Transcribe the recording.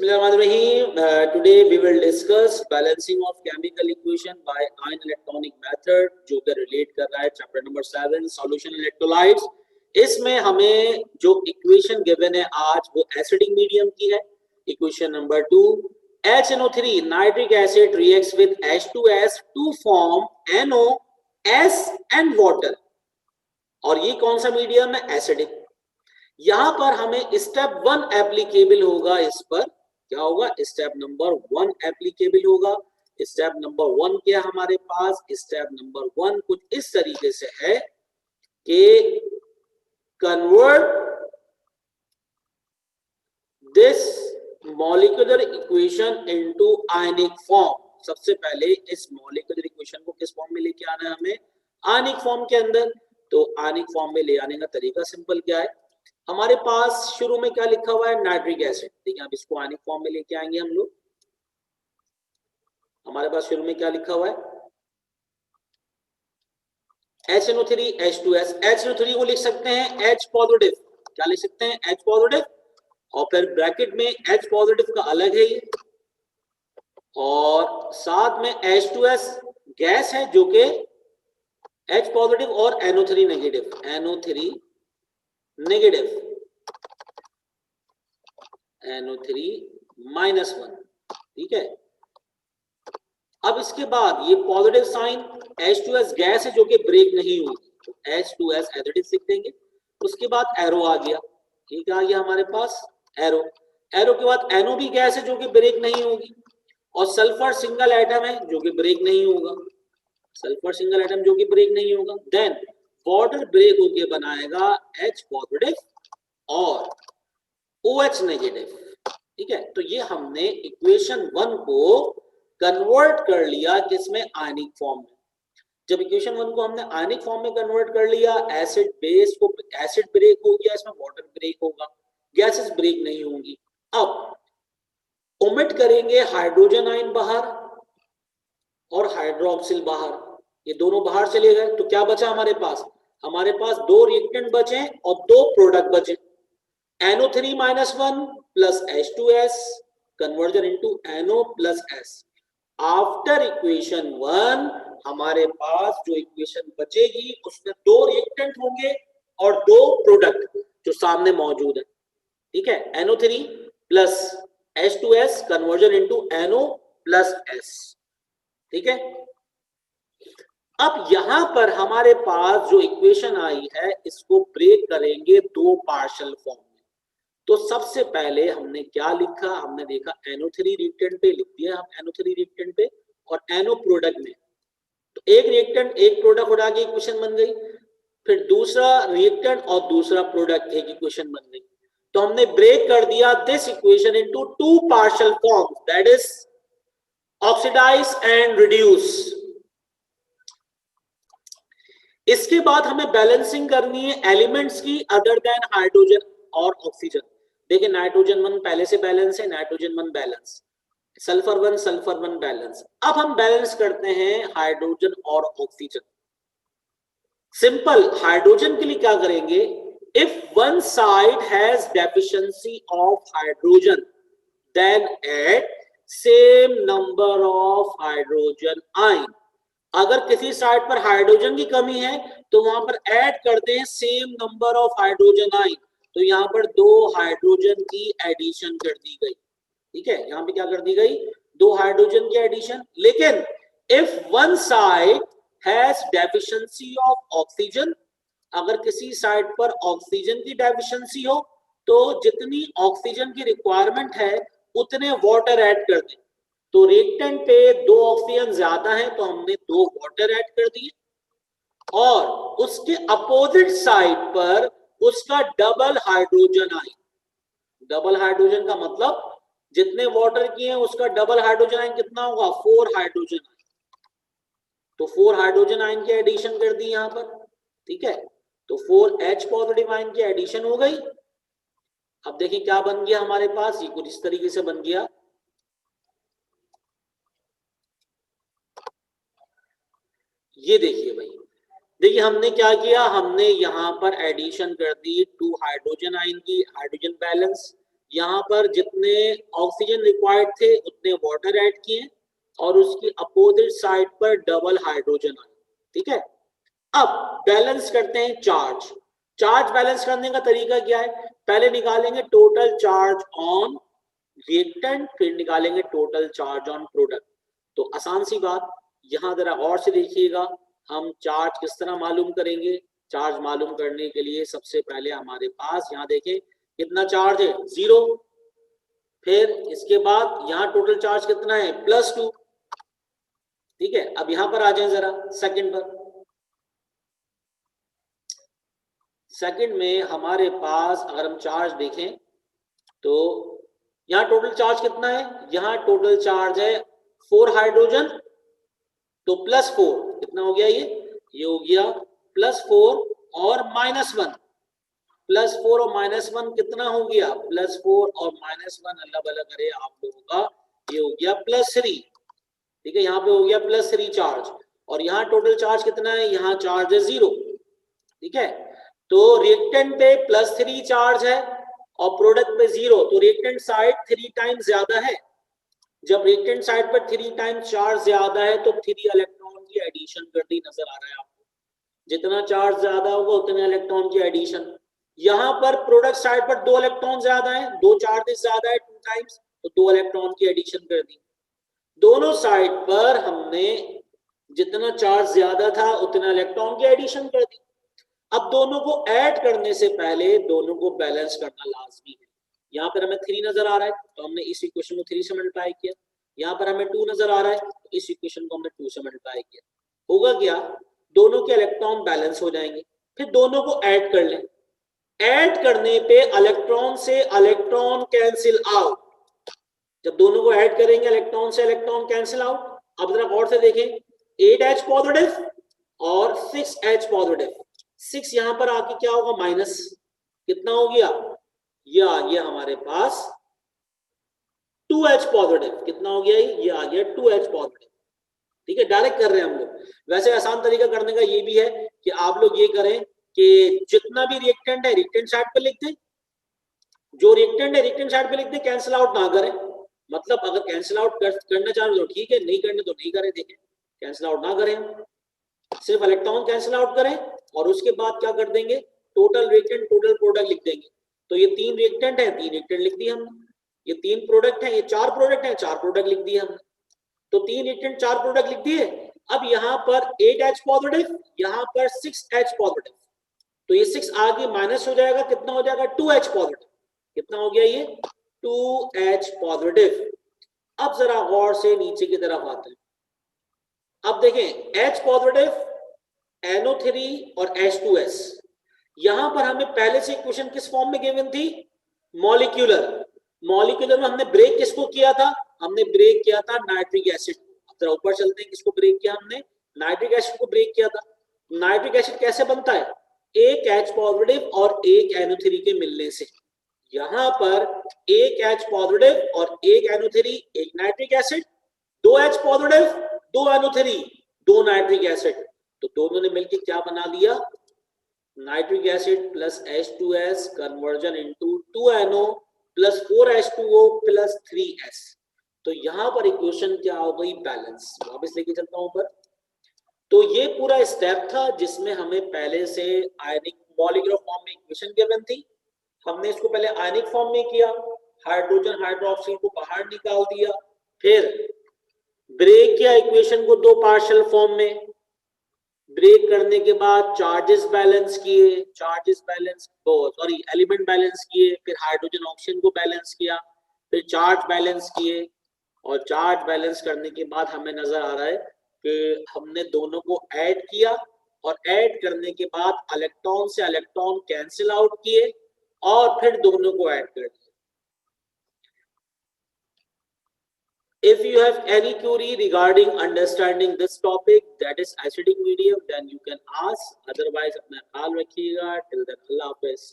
Bismillahirrahmanirrahim. Today we will discuss balancing of chemical equation by ion electronic method, जो कि relate कर रहा है chapter number 7 solution electrolytes. इसमें हमें जो equation given है आज वो acidic medium की है. Equation number 2, HNO3 nitric acid reacts with H2S to form NOS and water. और ये कौन सा मीडियम है? एसिडिक. यहां पर हमें स्टेप 1 एप्लीकेबल होगा. इस पर क्या होगा? स्टेप नंबर 1 एप्लीकेबल होगा. स्टेप नंबर 1 क्या हमारे पास? स्टेप नंबर 1 कुछ इस तरीके से है कि convert this molecular equation into ionic form. सबसे पहले इस मॉलिक्यूलर इक्वेशन को किस फॉर्म में लेके आना है? हमें आयनिक फॉर्म के अंदर. तो आयनिक फॉर्म में ले आने का तरीका सिंपल क्या है? हमारे पास शुरू में क्या लिखा हुआ है? Nitric acid. देखिए, अब इसको आयनिक फॉर्म में लेके आएंगे हम लोग. हमारे पास शुरू में क्या लिखा हुआ है? HNO3 H2S. HNO3 को लिख सकते हैं H पॉजिटिव. क्या लिख सकते हैं? H positive. और फिर ब्रैकेट में H पॉजिटिव का अलग है ये, और साथ में H2S गैस है जो कि H पॉजिटिव और NO3 negative. NO3 negative, NO3 -1. ठीक है. अब इसके बाद ये पॉजिटिव साइन H2S गैस है जो कि ब्रेक नहीं होगी, तो H2S एज इट इज लिख देंगे. उसके बाद एरो आ गया. ठीक है, आ गया हमारे पास एरो. एरो के बाद NO भी गैस है जो कि ब्रेक नहीं होगी, और सल्फर सिंगल एटम है जो कि ब्रेक नहीं होगा. सल्फर सिंगल एटम जो कि ब्रेक नहीं होगा. देन वाटर ब्रेक होके बनाएगा H पॉजिटिव और OH नेगेटिव. ठीक है. तो ये हमने इक्वेशन 1 को कन्वर्ट कर लिया किसमें? आयनिक फॉर्म में. जब इक्वेशन 1 को हमने आयनिक फॉर्म में कन्वर्ट कर लिया, एसिड बेस को एसिड ब्रेक हो गया, इसमें वाटर ब्रेक होगा, गैसेस ब्रेक नहीं होंगी. अब ओमिट करेंगे हाइड्रोजन आयन बाहर और हाइड्रोक्सिल बाहर. ये दोनों बाहर चले गए, तो क्या बचा हमारे पास? हमारे पास 2 रिएक्टेंट बचे और 2 प्रोडक्ट बचे. NO3 -1 plus H2S conversion into NO plus S. After equation 1 हमारे पास जो इक्वेशन बचेगी उसमें 2 रिएक्टेंट होंगे और 2 प्रोडक्ट जो सामने मौजूद है. ठीक है. NO3 plus H2S conversion into NO plus S. ठीक है. अब यहां पर हमारे पास जो इक्वेशन आई है इसको ब्रेक करेंगे 2 पार्शियल फॉर्म में. तो सबसे पहले हमने क्या लिखा? हमने देखा NO3 रिएक्टेंट पे लिख दिया हम, NO3 रिएक्टेंट पे और NO प्रोडक्ट में. तो एक रिएक्टेंट एक प्रोडक्ट उड़ा के इक्वेशन बन गई. फिर दूसरा रिएक्टेंट और दूसरा प्रोडक्ट एक इक्वेशन बन गई. तो हमने ब्रेक कर दिया this equation into 2 partial forms, that is oxidize and reduce. इसके बाद हमें बैलेंसिंग करनी है एलिमेंट्स की अदर देन हाइड्रोजन और ऑक्सीजन. देखिए, नाइट्रोजन 1 पहले से बैलेंस है, नाइट्रोजन 1 बैलेंस, सल्फर 1 बैलेंस. अब हम बैलेंस करते हैं हाइड्रोजन और ऑक्सीजन. सिंपल. हाइड्रोजन के लिए क्या करेंगे? If one side has deficiency of hydrogen then add same number of hydrogen ion. अगर किसी साइड पर हाइड्रोजन की कमी है तो वहां पर ऐड करते हैं same number of hydrogen ion. तो यहां पर 2 हाइड्रोजन की एडिशन कर दी गई. ठीक है. यहां पे क्या कर दी गई? 2 हाइड्रोजन की एडिशन. लेकिन if one side has deficiency of oxygen, अगर किसी साइड पर ऑक्सीजन की डेफिशिएंसी हो तो जितनी ऑक्सीजन की रिक्वायरमेंट है उतने वाटर ऐड कर दें. तो रिएक्टेंट पे 2 ऑक्सीजन ज्यादा है तो हमने 2 वाटर ऐड कर दिए, और उसके अपोजिट साइड पर उसका double hydrogen ion. Double hydrogen का मतलब जितने वाटर किए हैं उसका डबल हाइड्रोजन आयन कितना होगा? 4 हाइड्रोजन आयन. तो 4 हाइड्रोजन आयन की एडिशन कर दी यहां पर. ठीक है. तो 4 H पॉजिटिव आयन की एडिशन हो गई. अब देखिए क्या बन गया हमारे पास. ये कुछ इस तरीके से बन गया. ये देखिए भाई, देखिए हमने क्या किया? हमने यहां पर एडिशन कर दी 2 हाइड्रोजन आयन की, हाइड्रोजन बैलेंस. यहाँ पर जितने ऑक्सीजन रिक्वायर्ड थे उतने वाटर ऐड किए और उसकी अपोजिट साइड पर डबल हाइड्रोजन आए। ठीक है, अब बैलेंस करते हैं चार्ज। चार्ज बैलेंस करने का तरीका क्या है? पहले निकालेंगे टोटल चार्ज ऑन रिएक्टेंट, फिर निकालेंगे टोटल चार्ज ऑन प्रोडक्ट। तो आसान सी बात, यहां जरा गौर से देखिएगा, हम चार्ज किस तरह मालूम करेंगे। चार्ज मालूम करने के लिए सबसे पहले हमारे पास यहाँ देखें कितना चार्ज है, 0। फिर इसके बाद यहाँ टोटल चार्ज कितना है, +2। ठीक है, अब यहां पर आ जाए जरा सेकंड पर। सेकंड में हमारे पास अगर हम चार्ज देखें तो यहाँ टोटल चार्ज कितना है, यहाँ टोटल चार्ज है 4 हाइड्रोजन, तो +4 कितना हो गया, ये हो गया +4 और -1। +4 और -1 कितना हो गया, +4 और -1 अल्लाह भला करे आप लोगों का, ये हो गया +3। ठीक है, यहाँ पे हो गया +3 चार्ज, और यहाँ टोटल चार्ज कितना है, यहाँ चार्ज है 0। ठीक है, तो रिएक्टेंट पे +3 चार्ज है और प्रोडक्ट पे 0, तो रिएक्टेंट साइड 3 टाइम्स ज्यादा है। जब रिएक्टेंट साइड पर 3 टाइम्स चार्ज ज्यादा है तो 3 इलेक्ट्रॉन की एडिशन कर दी, नजर आ रहा है आपको। जितना चार्ज ज्यादा होगा उतने इलेक्ट्रॉन की एडिशन। यहाँ पर प्रोडक्ट साइड पर 2 इलेक्ट्रॉन ज्यादा है, 2 चार्जेस ज्यादा है 2 टाइम्स, तो 2 इलेक्ट्रॉन की एडिशन कर दी। दोनों साइड पर हमने जितना चार्ज ज्यादा था उतना इलेक्ट्रॉन की एडिशन कर दी। अब दोनों को ऐड करने से पहले दोनों को बैलेंस करना लाजमी है। यहाँ पर हमें 3 नजर आ रहा है तो हमने इस इक्वेशन को 3 से मल्टीप्लाई किया। यहाँ पर हमें 2 नजर आ रहा है तो इस इक्वेशन को हमने 2 से मल्टीप्लाई किया। होगा क्या, दोनों के इलेक्ट्रॉन बैलेंस हो जाएंगे। फिर दोनों को ऐड कर लें। ऐड करने पे इलेक्ट्रॉन से इलेक्ट्रॉन कैंसिल आउट। जब दोनों को ऐड करेंगे इलेक्ट्रॉन से इलेक्ट्रॉन कैंसिल आउट। अब जरा गौर से देखें, 8H पॉजिटिव और 6H पॉजिटिव। 6 यहां पर आके क्या होगा, माइनस, कितना हो गया, ये आ गया हमारे पास 2H पॉजिटिव। कितना हो गया, ये आ गया 2H पॉजिटिव। ठीक है, डायरेक्ट कर रहे हैं हम लोग। वैसे आसान तरीका करने का ये भी है कि आप लोग ये करें कि जितना भी रिएक्टेंट है रिएक्टेंट साइड पे लिख दें, जो रिएक्टेंट है रिएक्टेंट साइड पे लिख दें, कैंसिल आउट ना करें। मतलब अगर कैंसिल आउट करना चाहें तो ठीक है, नहीं करने तो नहीं करें। देखें, कैंसिल आउट ना करें, सिर्फ इलेक्ट्रॉन कैंसिल आउट करें और उसके बाद क्या कर देंगे, टोटल रिएक्टेंट टोटल प्रोडक्ट लिख देंगे। तो ये 3 रिएक्टेंट है, 3 रिएक्टेंट लिख दिए हमने। ये 3 प्रोडक्ट है, ये 4 प्रोडक्ट है, 4 प्रोडक्ट लिख दिए हमने। तो 3 रिएक्टेंट 4 प्रोडक्ट लिख दिए। अब यहाँ पर 8H पॉजिटिव, यहाँ पर 6H पॉजिटिव, तो ये 6 आगे माइनस हो जाएगा, कितना हो जाएगा 2H पॉजिटिव। कितना हो गया, ये 2H पॉजिटिव। अब जरा गौर से नीचे की तरफ आते हैं। अब देखें, H पॉजिटिव, NO3 और H2S। यहां पर हमें पहले से इक्वेशन किस फॉर्म में गिवन थी, मॉलिक्यूलर। मॉलिक्यूलर में हमने ब्रेक किसको किया था, हमने ब्रेक किया था नाइट्रिक एसिड को। जरा ऊपर चलते हैं, किसको ब्रेक किया हमने, नाइट्रिक एसिड को ब्रेक किया था। नाइट्रिक एसिड कैसे बनता है, एक H पॉजिटिव और एक NO3 के मिलने से। यहां पर एक H पॉजिटिव और एक NO3, एक nitric acid, 2 H positive 2 NO3 2 nitric acid, तो दोनों ने मिलकर क्या बना लिया, nitric acid plus H2S conversion into 2NO plus 4H2O plus 3S। तो यहां पर इक्वेशन क्या हो गई, बैलेंस। वापस लेके चलता हूं ऊपर। तो ये पूरा स्टेप था जिसमें हमें पहले से आयनिक मॉलिक्यूलर फॉर्म में इक्वेशन गिवन थी। हमने इसको पहले आयनिक फॉर्म में किया, हाइड्रोजन हाइड्रोक्साइड को बाहर निकाल दिया, फिर ब्रेक किया इक्वेशन को 2 पार्शियल फॉर्म में। ब्रेक करने के बाद चार्जेस बैलेंस किए, एलिमेंट बैलेंस किए, फिर हाइड्रोजन ऑक्सीजन को बैलेंस किया, फिर चार्ज बैलेंस किए, और चार्ज बैलेंस करने के बाद हमें नजर आ रहा है कि हमने दोनों को ऐड किया, और ऐड करने के बाद इलेक्ट्रॉन से इलेक्ट्रॉन कैंसिल आउट किए और फिर दोनों को ऐड कर दिया। If you have any query regarding understanding this topic, that is acidic medium, then you can ask. Otherwise, अपना ख्याल रखिएगा. Till then, Allah Hafiz.